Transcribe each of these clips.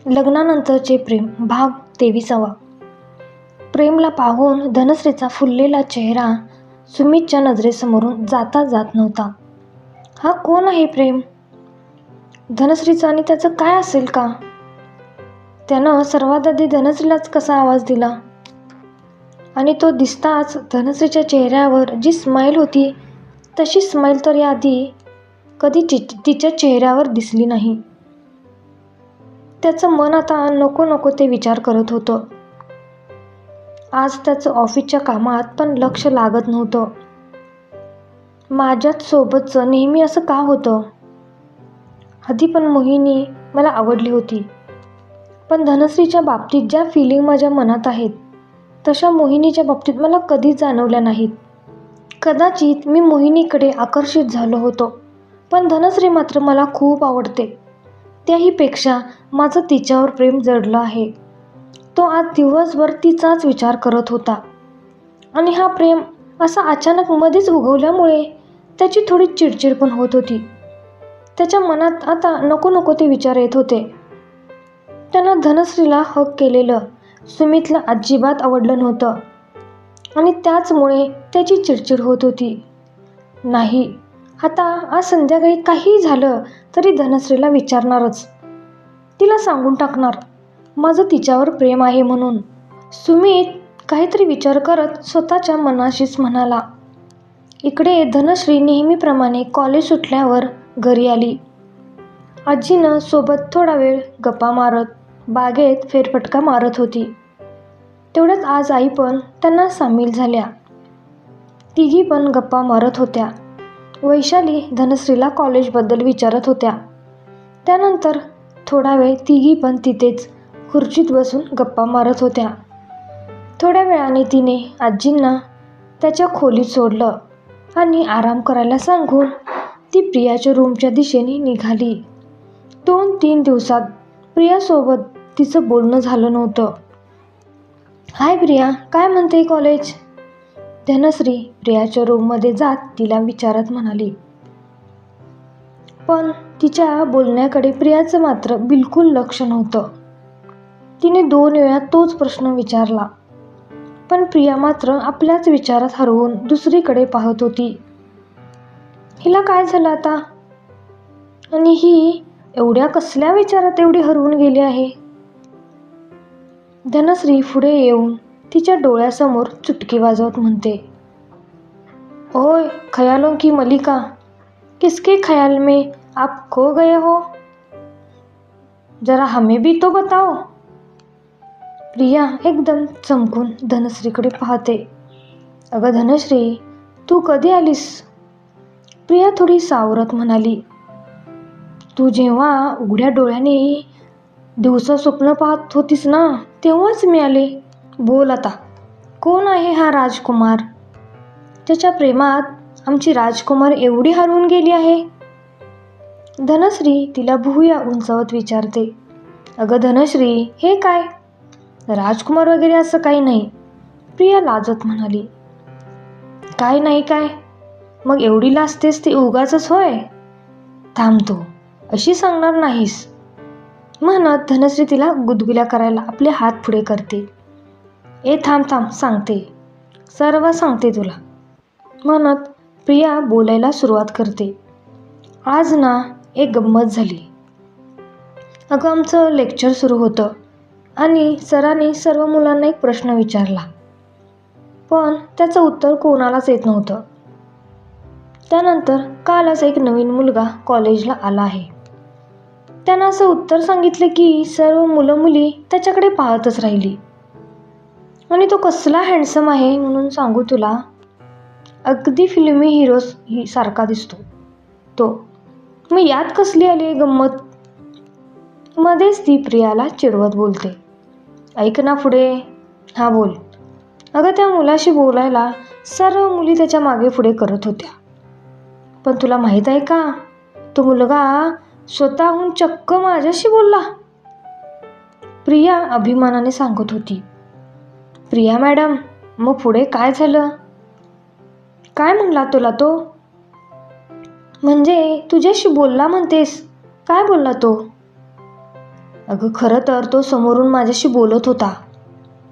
लग्नानंतरचे प्रेम भाग 23. प्रेमला पाहून धनश्रीचा फुललेला चेहरा सुमितच्या नजरेसमोरून जाता जात नव्हता. हा कोण आहे प्रेम? धनश्रीचा आणि त्याचं काय असेल का? त्यानं सर्वात आधी धनश्रीलाच कसा आवाज दिला? आणि तो दिसताच धनश्रीच्या चेहऱ्यावर जी स्माईल होती तशी स्माईल तर याआधी कधी तिच्या चेहऱ्यावर दिसली नाही. त्याचं मन आता नको नको ते विचार करत होतं. आज त्याचं ऑफिसच्या कामात पण लक्ष लागत नव्हतं. माझ्याच सोबतचं नेहमी असं का होतं? आधी पण मोहिनी मला आवडली होती, पण धनश्रीच्या बाबतीत ज्या फिलिंग माझ्या मनात आहेत तशा मोहिनीच्या बाबतीत मला कधीच जाणवल्या नाहीत. कदाचित मी मोहिनीकडे आकर्षित झालो होतो, पण धनश्री मात्र मला खूप आवडते. त्याहीपेक्षा माझं तिच्यावर प्रेम जडलं आहे. तो आज दिवसभर तिचाच विचार करत होता आणि हा प्रेम असा अचानक मध्येच उगवल्यामुळे त्याची थोडी चिडचिड पण होत होती. त्याच्या मनात आता नको नको ते विचार येत होते. त्यानं धनश्रीला हक केलेलं सुमितला अजिबात आवडलं नव्हतं आणि त्याचमुळे त्याची चिडचिड होत होती. नाही, आता आज संध्याकाळी काही झालं तरी धनश्रीला विचारणारच. तिला सांगून टाकणार माझं तिच्यावर प्रेम आहे म्हणून. सुमित काहीतरी विचार करत स्वतःच्या मनाशीच म्हणाला. इकडे धनश्री नेहमीप्रमाणे कॉलेज सुटल्यावर घरी आली. आजीनं सोबत थोडा वेळ गप्पा मारत बागेत फेरफटका मारत होती. तेवढ्यात आज आई पण त्यांना सामील झाल्या. तिघी पण गप्पा मारत होत्या. वैशाली धनश्रीला कॉलेजबद्दल विचारत होत्या. त्यानंतर थोडा वेळ तिघी पण तिथेच खुर्चीत बसून गप्पा मारत होत्या. थोड्या वेळाने तिने आजींना त्याच्या खोलीत सोडलं आणि आराम करायला सांगून ती प्रियाच्या रूमच्या दिशेने निघाली. 2-3 दिवसात प्रियासोबत तिचं बोलणं झालं नव्हतं. हाय प्रिया, काय म्हणते कॉलेज? धनश्री प्रियाच्या रूममध्ये जात तिला विचारत म्हणाली. पण तिच्या बोलण्याकडे प्रियाचं मात्र बिलकुल लक्ष नव्हतं. तिने 2 वेळा तोच प्रश्न विचारला, पण प्रिया मात्र आपल्याच विचारात हरवून दुसरीकडे पाहत होती. हिला काय झालं आता? आणि ही एवढ्या कसल्या विचारात एवढी हरवून गेली आहे? धनश्री पुढे येऊन तिच्या डोळ्यासमोर चुटकी वाजवत म्हणते. ओए ख्यालों की मलिका, किसके ख्याल में आप खो गए हो? जरा हमें भी तो बताओ. प्रिया एकदम चमकून धनश्रीकडे पाहते. अगं धनश्री, तू कधी आलीस? प्रिया थोडी सावरत म्हणाली. तू जेव्हा उघड्या डोळ्याने दिवसा स्वप्न पाहत होतीस ना, तेव्हाच मी आले. बोल आता, कोण आहे हा राजकुमार? त्याच्या प्रेमात आमची राजकुमार एवढी हरवून गेली आहे? धनश्री तिला भुवया उंचावत विचारते. अगं धनश्री, हे काय? राजकुमार वगैरे असं काही नाही, प्रिया लाजत म्हणाली. काय नाही काय? मग एवढी लाजतेस ती उगाचच होय? थांबतो, अशी सांगणार नाहीस म्हणत धनश्री तिला गुदगुल्या करायला आपले हात पुढे करते. ए थांब थांब, सांगते, सर्व सांगते तुला म्हणत प्रिया बोलायला सुरुवात करते. आज ना एक गंमत झाली. अगं आमचं लेक्चर सुरू होतं आणि सरांनी सर्व मुलांना एक प्रश्न विचारला, पण त्याचं उत्तर कोणालाच येत नव्हतं. त्यानंतर कालच एक नवीन मुलगा कॉलेजला आला आहे. त्यानं असं उत्तर सांगितलं की सर्व मुलं मुली त्याच्याकडे पाहतच राहिली. आणि तो कसला हँडसम आहे म्हणून सांगू तुला, अगदी फिल्मी हिरो सारखा दिसतो तो. मग यात कसली आली गंमत? मध्येच ती प्रियाला चिडवत बोलते. ऐक ना पुढे. हा बोल. अगं त्या मुलाशी बोलायला सर्व मुली त्याच्या मागे पुढे करत होत्या, पण तुला माहीत आहे का, तो मुलगा स्वतःहून चक्क माझ्याशी बोलला. प्रिया अभिमानाने सांगत होती. प्रिया मॅडम, मग पुढे काय झालं? काय म्हणला तुला तो? म्हणजे तुझ्याशी बोलला म्हणतेस? काय बोलला तो? अगं खरं तर तो समोरून माझ्याशी बोलत होता,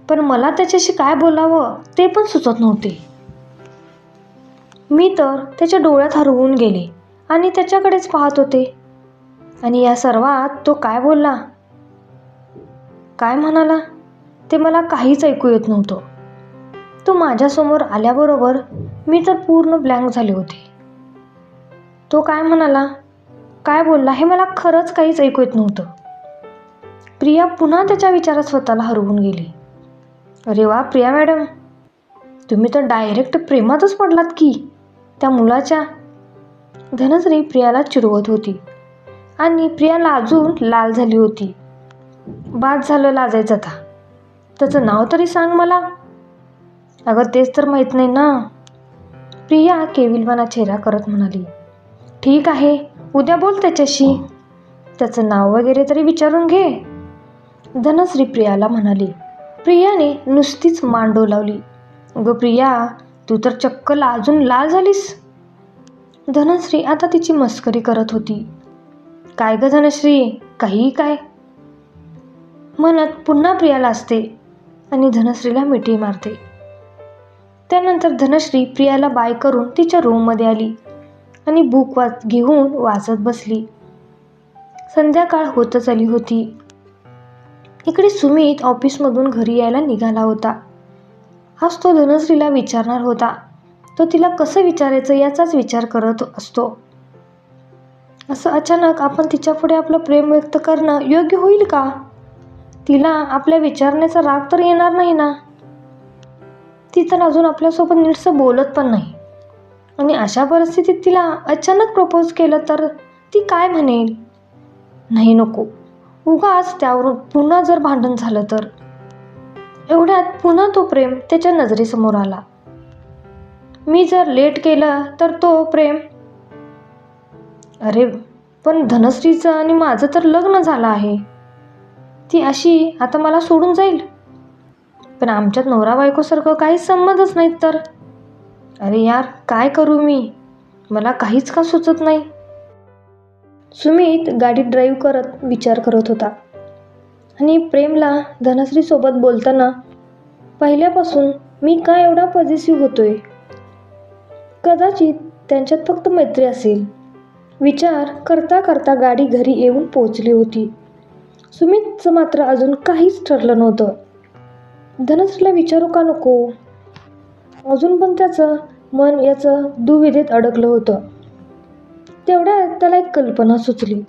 पण मला त्याच्याशी काय बोलावं ते पण सुचत नव्हते. मी तर त्याच्या डोळ्यात हरवून गेले आणि त्याच्याकडेच पाहत होते. आणि या सर्वात तो काय बोलला, काय म्हणाला ते मला काहीच ऐकू येत नव्हतं. तो माझ्यासमोर आल्याबरोबर मी तर पूर्ण ब्लँक झाले होते. तो काय म्हणाला, काय बोलला हे मला खरंच काहीच ऐकू येत नव्हतं. प्रिया पुन्हा त्याच्या विचारात स्वतःला हरवून गेली. अरे वा प्रिया मॅडम, तुम्ही तर डायरेक्ट प्रेमातच पडलात की त्या मुलाच्या. धनश्री प्रियाला चिडवत होती आणि प्रिया लाजून लाल झाली होती. बाद झालं लाजायचं आता. त्याचं नाव तरी सांग मला. अगं तेच तर माहीत नाही ना, प्रिया केविलवाना चेहरा करत म्हणाली. ठीक आहे, उद्या बोल त्याच्याशी, त्याचं नाव वगैरे तरी विचारून घे, धनश्री प्रियाला म्हणाली. प्रियाने नुसतीच मान डोलावली. अगं प्रिया, तू तर चक्क लाजून लाल झालीस. धनश्री आता तिची मस्करी करत होती. काय ग धनश्री, काही काय म्हणत पुन्हा प्रियाला असते आणि धनश्रीला मिठी मारते. त्यानंतर धनश्री प्रियाला बाय करून तिच्या रूममध्ये आली आणि बुक घेऊन वाचत बसली. संध्याकाळ होतच आली होती. इकडे सुमित ऑफिसमधून घरी यायला निघाला होता. आज तो धनश्रीला विचारणार होता. तो तिला कसं विचारायचं याचाच विचार करत असतो. असं अचानक आपण तिच्यापुढे आपलं प्रेम व्यक्त करणं योग्य होईल का? तिला आपल्या विचारण्याचा राग तर येणार नाही ना? ती तर अजून आपल्यासोबत नीटसं बोलत पण नाही. आणि अशा परिस्थितीत तिला अचानक प्रपोज केलं तर ती काय म्हणेल? नाही नको, उगाच त्यावरून पुन्हा जर भांडण झालं तर. एवढ्यात पुन्हा तो प्रेम त्याच्या नजरेसमोर आला. मी जर लेट केलं तर तो प्रेम, अरे पण धनश्रीचं आणि माझं तर लग्न झालं आहे. ती अशी आता मला सोडून जाईल? पण आमच्यात नवरा बायकोसारखं काहीच संबंधच नाहीत तर. अरे यार, काय करू मी? मला काहीच का सुचत नाही. सुमित गाडी ड्राईव्ह करत विचार करत होता. आणि प्रेमला धनश्रीसोबत बोलताना पहिल्यापासून मी का एवढा पॉझिटिव्ह होतोय? कदाचित त्यांच्यात फक्त मैत्री असेल. विचार करता करता गाडी घरी येऊन पोहोचली होती. सुमितचं मात्र अजून काहीच ठरलं नव्हतं. धनश्रीला विचारू का नको? अजून पण त्याचं मन याचं दुविधेत अडकलं होतं. तेवढ्यात त्याला एक कल्पना सुचली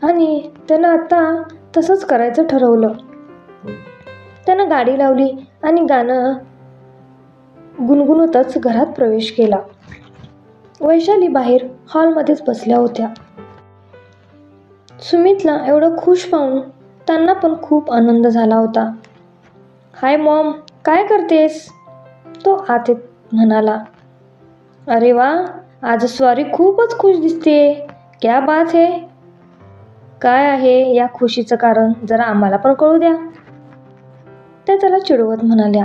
आणि त्यानं आता तसंच करायचं ठरवलं. त्यानं गाडी लावली आणि गाणं गुणगुणतच घरात प्रवेश केला. वैशाली बाहेर हॉलमध्येच बसल्या होत्या. सुमितला एवढं खुश पाहून त्यांना पण खूप आनंद झाला होता. हाय मॉम, काय करतेस? तो आत येत म्हणाला. अरे वा, आज स्वारी खूपच खुश दिसते. क्या बात है? काय आहे या खुशीचं कारण, जरा आम्हाला पण कळू द्या, त्या त्याला चिडवत म्हणाल्या.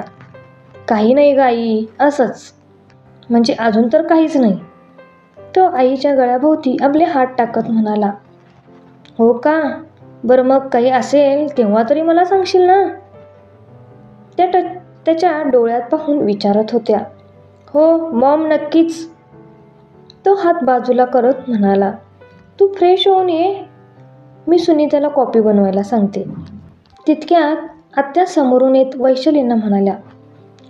काही नाही ग आई, असंच. म्हणजे अजून तर काहीच नाही. तो आईच्या गळ्याभोवती आपले हात टाकत म्हणाला. हो का? बरं मग काही असेल तेव्हा तरी मला सांगशील ना? त्या त्याच्या डोळ्यात पाहून विचारत होत्या. हो मॉम, नक्कीच. तो हात बाजूला करत म्हणाला. तू फ्रेश होऊन ये, मी सुनीताला कॉफी बनवायला सांगते. तितक्यात आत्या समोरून येत वैशालींना म्हणाल्या.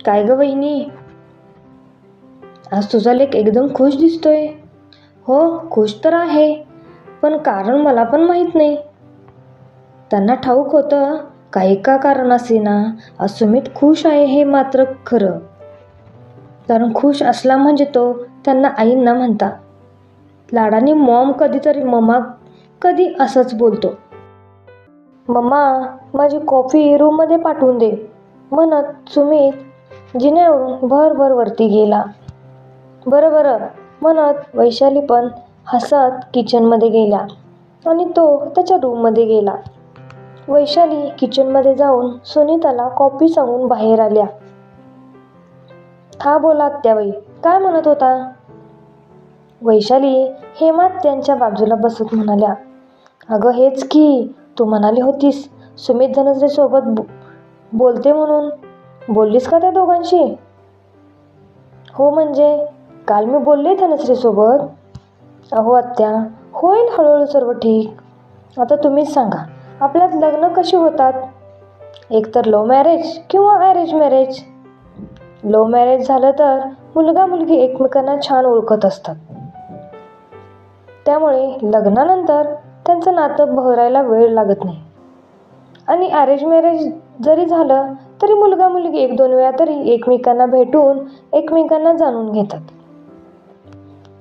काय ग वहिनी, आज तुझा लेक एकदम खुश दिसतोय. हो खुश तर आहे, पण कारण मला पण माहीत नाही. त्यांना ठाऊक होतं काही का कारण असेना, आज सुमित खुश आहे हे मात्र खरं. कारण खुश असला म्हणजे तो त्यांना आईंना म्हणता. लाडाने मॉम कधीतरी मम्मा, कधी असंच बोलतो. मम्मा, माझी कॉफी रूममध्ये पाठवून दे, म्हणत सुमित जिन्यावरून भरभर वरती गेला. बरं बरं म्हणत वैशाली पण हसत किचनमध्ये गेल्या आणि तो त्याच्या रूममध्ये गेला. वैशाली किचनमध्ये जाऊन सुनीताला कॉफी सांगून बाहेर आल्या. हा बोला आत्याबाई, काय म्हणत होता? वैशाली हेमा त्यांच्या बाजूला बसत म्हणाल्या. अगं हेच की, तू म्हणाली होतीस सुमित धनश्रीसोबत बोलते म्हणून. बोललीस का त्या दोघांशी? हो म्हणजे काल मी बोलले धनश्रीसोबत. अहो आत्या, होईल हळूहळू सर्व ठीक. आता तुम्हीच सांगा, आपल्यात लग्न कशी होतात? एकतर लव्ह मॅरेज किंवा अरेंज मॅरेज. लव्ह मॅरेज झालं तर मुलगा मुलगी एकमेकांना छान ओळखत असतात, त्यामुळे लग्नानंतर त्यांचं नातं बहरायला वेळ लागत नाही. आणि अरेंज मॅरेज जरी झालं तरी मुलगा मुलगी 1-2 वेळा तरी एकमेकांना भेटून एकमेकांना जाणून घेतात,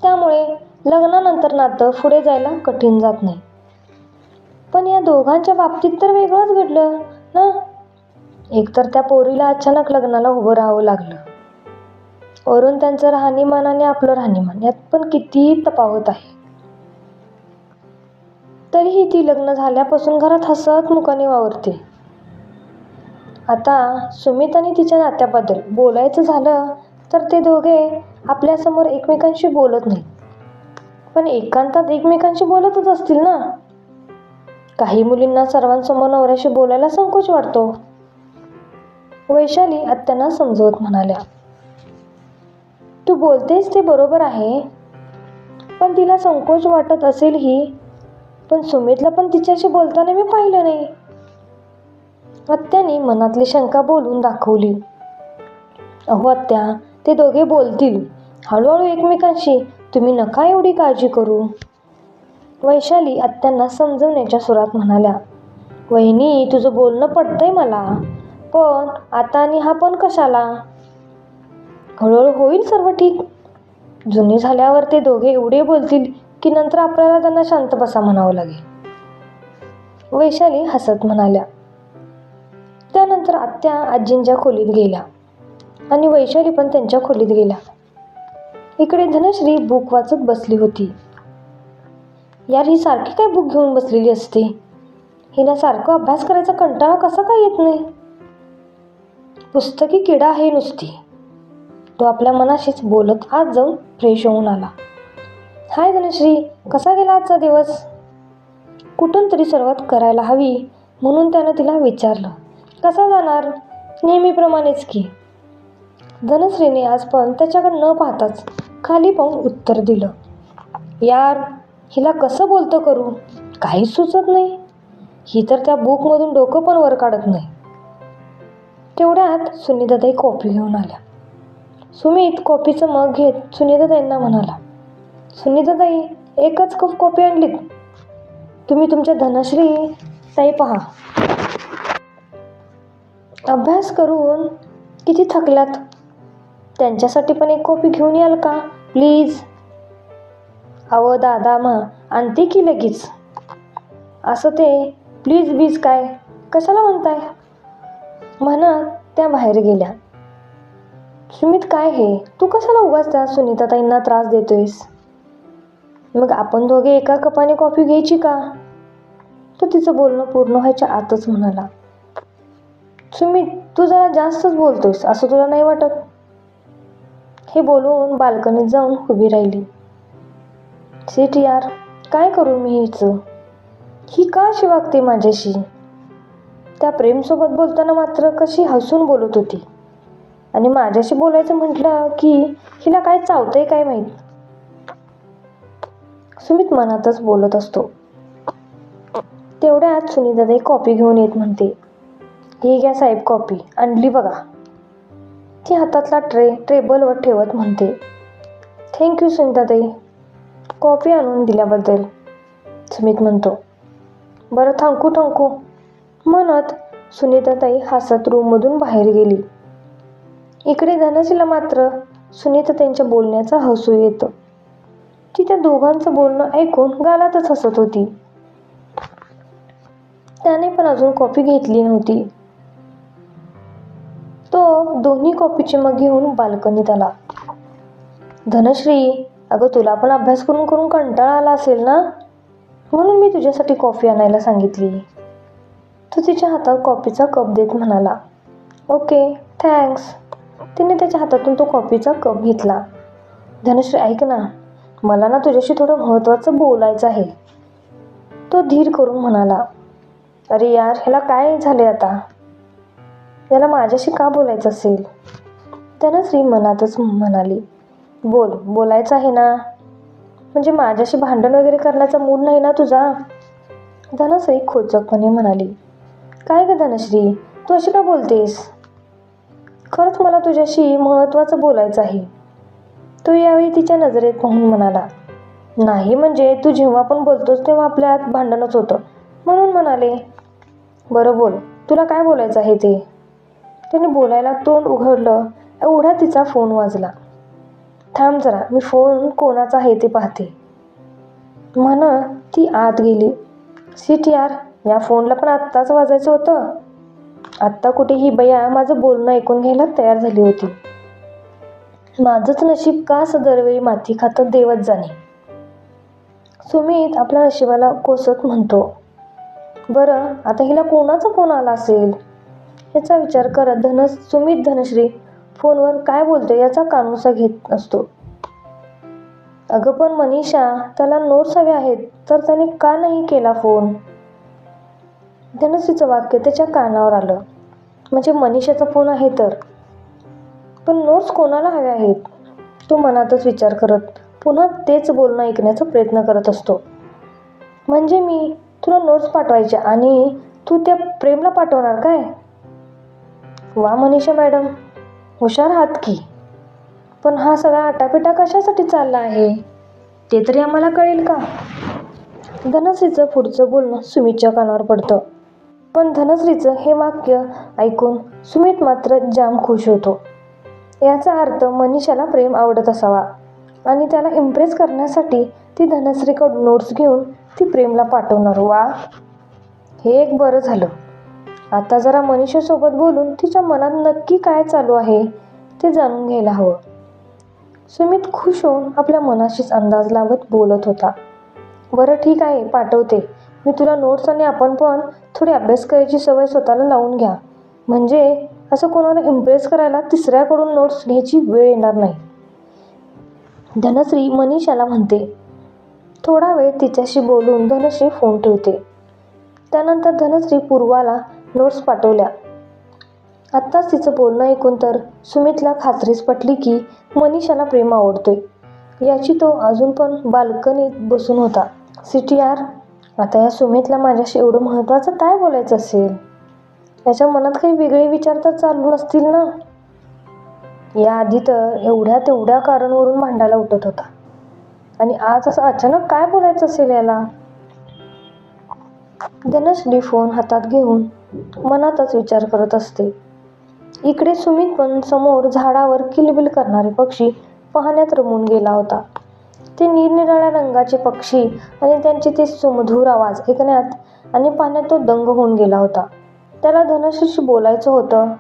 त्यामुळे लग्नानंतर नातं पुढे जायला कठीण जात नाही. पण या दोघांच्या बाबतीत तर वेगळंच घडलं ना. एकतर त्या पोरीला अचानक लग्नाला उभं राहावं लागलं, वरून त्यांचं राहणीमान आणि आपलं राहणीमान यात पण किती तफावत आहे. तरीही ती लग्न झाल्यापासून घरात हसत मुखाने वावरते. आता सुमित आणि तिच्या नात्याबद्दल बोलायचं झालं तर ते दोघे आपल्यासमोर एकमेकांशी बोलत नाहीत, पण एकांतात एकमेकांशी बोलतच असतील ना. काही मुलींना सर्वांसमोर नवऱ्याशी बोलायला संकोच वाटतो. वैशाली आत्यांना समजवत म्हणाल्या, तू बोलतेस ते बरोबर आहे, पण तिला संकोच वाटत असेल ही. पण सुमितला पण तिच्याशी बोलताना मी पाहिलं नाही. आत्याने मनातली शंका बोलून दाखवली. अहो आत्या, ते दोघे बोलतील हळूहळू एकमेकांशी, तुम्ही नका एवढी काळजी करू. वैशाली आत्यांना समजवण्याच्या सुरात म्हणाल्या, वहिनी तुझं बोलणं पटतंय मला, पण आता आणि हा पण कशाला? हळूहळू होईल सर्व ठीक. जुने झाल्यावर ते दोघे एवढे बोलतील की नंतर आपल्याला त्यांना शांत बसा म्हणावं लागेल. वैशाली हसत म्हणाल्या. त्यानंतर आत्या आजींच्या खोलीत गेल्या आणि वैशाली पण त्यांच्या खोलीत गेल्या. इकडे धनश्री बुक वाचत बसली होती. यार, ही सारखी काय बुक घेऊन बसलेली असते? हिला सारखं अभ्यास करायचा कंटाळा कसा काय येत नाही? पुस्तकी किडा आहे नुसती. तो आपल्या मनाशीच बोलत आज जाऊन फ्रेश होऊन आला. हाय धनश्री, कसा गेला आजचा दिवस? कुठून तरी सुरुवात करायला हवी म्हणून त्यानं तिला विचारलं. कसा जाणार? नेहमीप्रमाणेच की. धनश्रीने आज पण त्याच्याकडे न पाहताच खाली पाहून उत्तर दिलं. यार, हिला कसं बोलतं करू, काहीच सुचत नाही. ही तर त्या बुकमधून डोकं पण वर काढत नाही. तेवढ्यात सुनीताताई कॉफी घेऊन आल्या. सुमित कॉफीचं मग घेत सुनीताताईंना म्हणाला, सुनीताताई, एकच कप कॉफी आणलीत. तुम्ही तुमच्या धनश्री ताई पहा, अभ्यास करून किती थकल्यात. त्यांच्यासाठी पण एक कॉफी घेऊन याल का प्लीज? अहो दादा, आणते की लगेच. असं ते प्लीज बीज काय कशाला म्हणताय? म्हणत त्या बाहेर गेल्या. सुमित, काय हे, तू कशाला उगाच त्या सुनीताताईंना त्रास देतोयस? मग आपण दोघे एका कपाने कॉफी घ्यायची का? तो तिचं बोलणं पूर्ण व्हायच्या आतच म्हणाला. सुमित, तू जरा जास्तच बोलतोयस असं तुला नाही वाटत? हे बोलून बाल्कनीत जाऊन उभी राहिली. सीट यार, काय करू मी हिचं? ही का अशी वागते माझ्याशी? त्या प्रेमसोबत बोलताना मात्र कशी हसून बोलत होती, आणि माझ्याशी बोलायचं म्हटलं की हिला काय चावतंय काय माहीत. सुमित मनातच बोलत असतो. तेवढ्यात सुनीताताई कॉफी घेऊन येत म्हणते, ही घ्या साहेब कॉफी, आणली बघा. ती हातातला ट्रे टेबलवर ठेवत म्हणते, थँक्यू सुनीताताई, कॉफी आणून दिल्याबद्दल. सुमित म्हणतो, बरं थँकू म्हणत सुनीताताई हसत रूममधून बाहेर गेली. इकडे धनश्रीला मात्र सुनीताताईंच्या बोलण्याचा हसू येतं. ती त्या दोघांचं बोलणं ऐकून गालातच हसत होती. त्याने पण अजून कॉफी घेतली नव्हती. तो दोन्ही कॉफीचे मग घेऊन बाल्कनीत आला. धनश्री, अगं तुला पण अभ्यास करून करून कंटाळा आला असेल ना, म्हणून मी तुझ्यासाठी कॉफी आणायला सांगितली. तो तिच्या हातात कॉफीचा कप देत म्हणाला, ओके थँक्स. तिने त्याच्या हातातून तो कॉफीचा कप घेतला. धनश्री, ऐक ना, मला तुझ्याशी थोडं महत्त्वाचं बोलायचं आहे. तो धीर करून म्हणाला. अरे यार, ह्याला काय झाले आता? याला माझ्याशी का बोलायचं असेल? धनश्री मनातच म्हणाली. बोलायचं आहे ना? म्हणजे माझ्याशी भांडण वगैरे करण्याचा मूड नाही ना तुझा? धनश्री खोचकपणे म्हणाली. काय ग धनश्री, तू अशी का बोलतेस? खरंच मला तुझ्याशी महत्त्वाचं बोलायचं आहे. तो यावेळी तिच्या नजरेत पाहून म्हणाला. नाही म्हणजे तू जेव्हा पण बोलतोस तेव्हा आपल्यात भांडणच होतं, म्हणून म्हणाले. बरं बोल, तुला काय बोलायचं आहे ते? त्याने बोलायला तोंड उघडलं एवढा तिचा फोन वाजला. थांब जरा, मी फोन कोणाचा आहे ते पाहते म्हणत ती आत गेली. शिट यार, या फोनला पण आत्ताच वाजायचं होतं. आत्ता कुठे ही बया माझं बोलणं ऐकून घ्यायला तयार झाली होती. माझंच नशीब का असं दरवेळी माती खातं देवच जाणे. सुमित आपल्या नशिबाला कोसत म्हणतो. बरं, आता हिला कोणाचा फोन आला असेल याचा विचार करत सुमित धनश्री फोनवर काय बोलतो याचा कानोसा घेत असतो. अगं पण मनीषा, त्याला नोट्स हवे आहेत तर त्याने का नाही केला फोन? धनश्रीचं वाक्य त्याच्या कानावर आलं. म्हणजे मनीषाचा फोन आहे तर, पण नोट्स कोणाला हवे आहेत? तो मनातच विचार करत पुन्हा तेच बोलणं ऐकण्याचा प्रयत्न करत असतो. म्हणजे मी तुला नोट्स पाठवायच्या आणि तू त्या प्रेमला पाठवणार काय? वा मनीषा मॅडम, हुशार आहात की. पण हा सगळा आटापिटा कशासाठी चालला आहे ते तरी आम्हाला कळेल का? धनश्रीचं पुढचं बोलणं सुमितच्या कानावर पडतं. पण धनश्रीचं हे वाक्य ऐकून सुमित मात्र जाम खुश होतो. याचा अर्थ मनीषाला प्रेम आवडत असावा आणि त्याला इम्प्रेस करण्यासाठी ती धनश्रीकडून नोट्स घेऊन ती प्रेमला पाठवणार. वा, हे एक बरं झालं. आता जरा मनीषासोबत बोलून तिच्या मनात नक्की काय चालू आहे ते जाणून घ्यायला हवं. सुमित खुश होऊन आपल्या मनाशीच अंदाज लावत बोलत होता. बरं ठीक आहे, पाठवते मी तुला नोट्स आणि आपण पण थोडी अभ्यास करायची सवय स्वतःला लावून घ्या. म्हणजे असं कोणाला इम्प्रेस करायला तिसऱ्याकडून नोट्स घ्यायची वेळ येणार नाही. धनश्री मनीषाला म्हणते. थोडा वेळ तिच्याशी बोलून धनश्री फोन ठेवते. त्यानंतर धनश्री पूर्वाला नोट्स पाठवल्या. आत्ताच तिचं बोलणं ऐकून तर सुमितला खात्रीच पटली की मनीषाला प्रेम आवडतोय. याची तो अजून पण बाल्कनीत बसून होता. सिटी यार, आता या सुमितला माझ्याशी एवढं महत्त्वाचं काय बोलायचं असेल? याच्या मनात काही वेगळे विचार तर चालू नसतील ना? याआधी तर एवढ्या तेवढ्या कारणवरून भांडायला उठत होता आणि आज असं अचानक काय बोलायचं असेल याला? धनश्री फोन हातात घेऊन मनातच विचार करत असते. इकडे सुमित पण समोर झाडावर किलबिल करणारे पक्षी पाहण्यात रमून गेला होता. ते निरनिराळ्या रंगाचे पक्षी आणि त्यांचे ते सुमधुर आवाज ऐकण्यात आणि पाहण्यात तो दंग होऊन गेला होता. त्याला धनश्रीशी बोलायचं होतं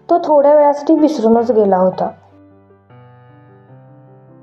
तो थोड्या वेळासाठी विसरूनच गेला होता.